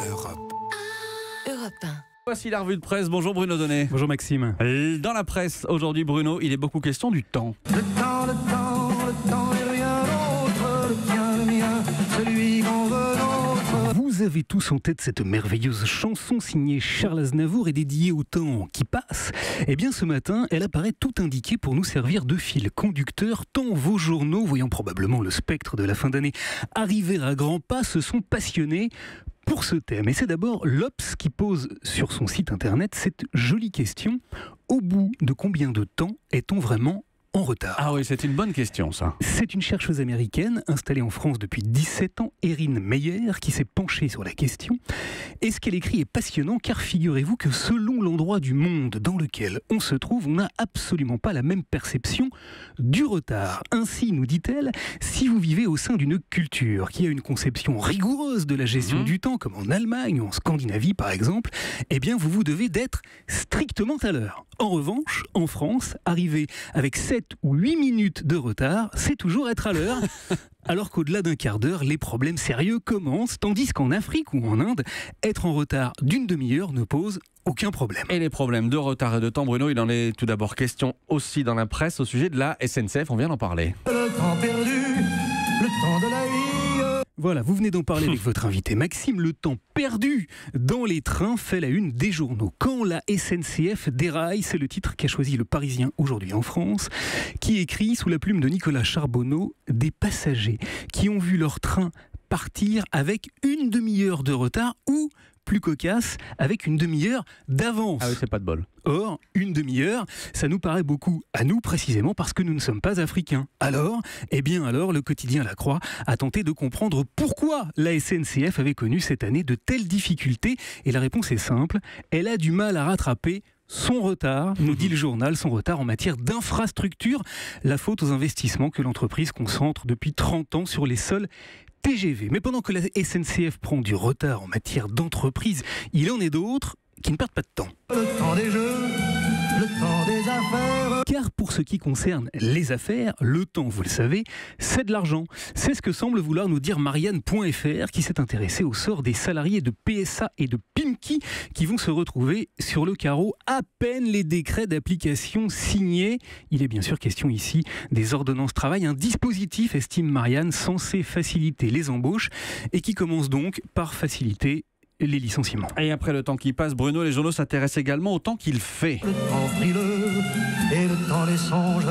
Europe. Europe 1. Voici la revue de presse. Bonjour Bruno Donnet. Bonjour Maxime. Dans la presse, aujourd'hui Bruno, il est beaucoup question du temps. Le temps est rien d'autre, le tien, le mien, celui qu'on veut l'autre. Vous avez tous en tête cette merveilleuse chanson signée Charles Aznavour et dédiée au temps qui passe. Eh bien ce matin, elle apparaît tout indiquée pour nous servir de fil conducteur, tant vos journaux, voyant probablement le spectre de la fin d'année arriver à grands pas, se sont passionnés pour ce thème. Et c'est d'abord l'Obs qui pose sur son site internet cette jolie question: au bout de combien de temps est-on vraiment en retard? Ah oui, c'est une bonne question ça. C'est une chercheuse américaine installée en France depuis 17 ans, Erin Meyer, qui s'est penchée sur la question. Et ce qu'elle écrit est passionnant, car figurez-vous que selon l'endroit du monde dans lequel on se trouve, on n'a absolument pas la même perception du retard. Ainsi, nous dit-elle, si vous vivez au sein d'une culture qui a une conception rigoureuse de la gestion du temps, comme en Allemagne ou en Scandinavie par exemple, eh bien vous devez d'être strictement à l'heure. En revanche, en France, arriver avec 7 ou 8 minutes de retard, c'est toujours être à l'heure. Alors qu'au-delà d'un quart d'heure, les problèmes sérieux commencent, tandis qu'en Afrique ou en Inde, être en retard d'une demi-heure ne pose aucun problème. Et les problèmes de retard et de temps, Bruno, il en est tout d'abord question aussi dans la presse au sujet de la SNCF, on vient d'en parler. Le temps perdu, le temps de la vie. Voilà, vous venez d'en parler avec votre invité Maxime. Le temps perdu dans les trains fait la une des journaux. Quand la SNCF déraille, c'est le titre qu'a choisi le Parisien aujourd'hui en France, qui écrit sous la plume de Nicolas Charbonneau des passagers qui ont vu leur train partir avec une demi-heure de retard ou, plus cocasse, avec une demi-heure d'avance. Ah oui, c'est pas de bol. Or, une demi-heure, ça nous paraît beaucoup à nous précisément parce que nous ne sommes pas africains. Alors, le quotidien La Croix a tenté de comprendre pourquoi la SNCF avait connu cette année de telles difficultés. Et la réponse est simple, elle a du mal à rattraper son retard, nous dit le journal, son retard en matière d'infrastructure. La faute aux investissements que l'entreprise concentre depuis 30 ans sur les seuls TGV. Mais pendant que la SNCF prend du retard en matière d'entreprise, il en est d'autres qui ne perdent pas de temps. Le temps des jeux, le temps des affaires. Car pour ce qui concerne les affaires, le temps, vous le savez, c'est de l'argent. C'est ce que semble vouloir nous dire Marianne.fr, qui s'est intéressée au sort des salariés de PSA et de Pimki qui vont se retrouver sur le carreau à peine les décrets d'application signés. Il est bien sûr question ici des ordonnances travail, un dispositif, estime Marianne, censé faciliter les embauches et qui commence donc par faciliter les licenciements. Et après le temps qui passe, Bruno, les journaux s'intéressent également au temps qu'il fait. Le temps frileux et le temps des songes.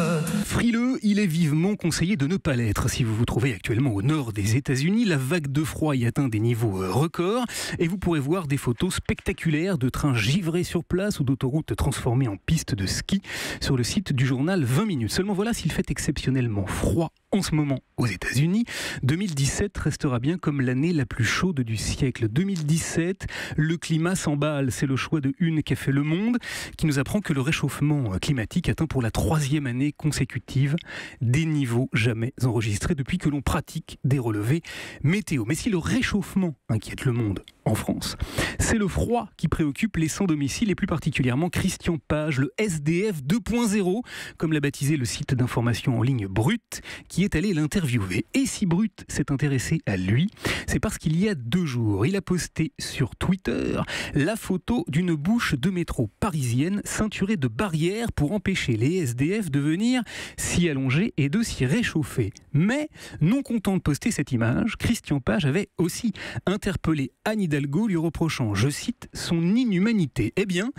Frileux, il est vivement conseillé de ne pas l'être. Si vous vous trouvez actuellement au nord des États-Unis, la vague de froid y atteint des niveaux records et vous pourrez voir des photos spectaculaires de trains givrés sur place ou d'autoroutes transformées en pistes de ski sur le site du journal 20 minutes. Seulement voilà, s'il fait exceptionnellement froid en ce moment aux États-Unis, 2017 restera bien comme l'année la plus chaude du siècle. 2017, le climat s'emballe. C'est le choix de une qu'a fait Le Monde, qui nous apprend que le réchauffement climatique atteint pour la 3e année consécutive des niveaux jamais enregistrés depuis que l'on pratique des relevés météo. Mais si le réchauffement inquiète le monde en France, c'est le froid qui préoccupe les sans-domicile et plus particulièrement Christian Page, le SDF 2.0, comme l'a baptisé le site d'information en ligne Brut, qui est allé l'interviewer. Et si Brut s'est intéressé à lui, c'est parce qu'il y a 2 jours, il a posté sur Twitter la photo d'une bouche de métro parisienne ceinturée de barrières pour empêcher les SDF de venir s'y allonger et de s'y réchauffer. Mais, non content de poster cette image, Christian Page avait aussi interpellé Anne Hidalgo, lui reprochant, je cite, son inhumanité. Eh bien,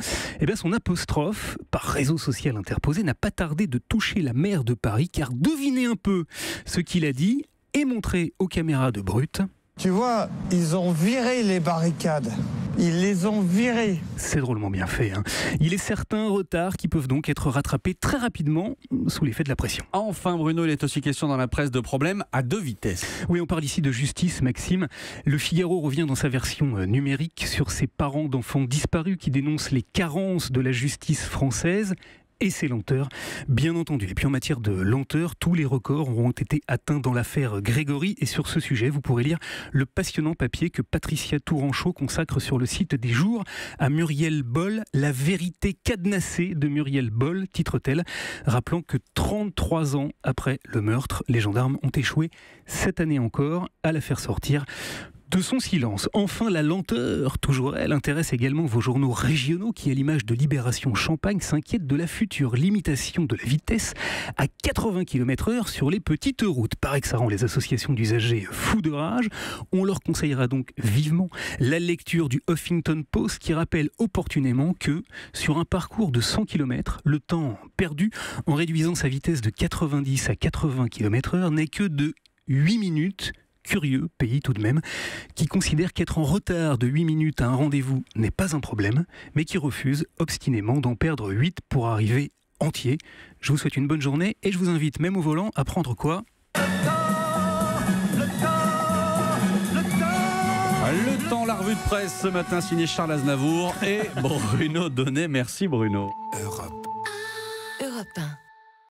son apostrophe, par réseau social interposé, n'a pas tardé de toucher la maire de Paris, car devinez un peu ce qu'il a dit et montré aux caméras de Brut. Tu vois, ils ont viré les barricades. Ils les ont virées. C'est drôlement bien fait. Il est certains retards qui peuvent donc être rattrapés très rapidement sous l'effet de la pression. Enfin, Bruno, il est aussi question dans la presse de problèmes à 2 vitesses. Oui, on parle ici de justice, Maxime. Le Figaro revient dans sa version numérique sur ses parents d'enfants disparus qui dénoncent les carences de la justice française et ses lenteurs, bien entendu. Et puis en matière de lenteur, tous les records auront été atteints dans l'affaire Grégory. Et sur ce sujet, vous pourrez lire le passionnant papier que Patricia Touranchot consacre sur le site des Jours à Muriel Boll, La vérité cadenassée de Muriel Boll, titre-t-elle, rappelant que 33 ans après le meurtre, les gendarmes ont échoué cette année encore à la faire sortir de son silence. Enfin, la lenteur, toujours elle, intéresse également vos journaux régionaux qui, à l'image de Libération Champagne, s'inquiètent de la future limitation de la vitesse à 80 km/h sur les petites routes. Paraît que ça rend les associations d'usagers fous de rage. On leur conseillera donc vivement la lecture du Huffington Post qui rappelle opportunément que, sur un parcours de 100 km, le temps perdu en réduisant sa vitesse de 90 à 80 km/h n'est que de 8 minutes. Curieux pays tout de même, qui considère qu'être en retard de 8 minutes à un rendez-vous n'est pas un problème, mais qui refuse obstinément d'en perdre 8 pour arriver entier. Je vous souhaite une bonne journée et je vous invite même au volant à prendre quoi ? Le temps, la revue de presse ce matin signée Charles Aznavour et Bruno Donnet. Merci Bruno. Europe 1.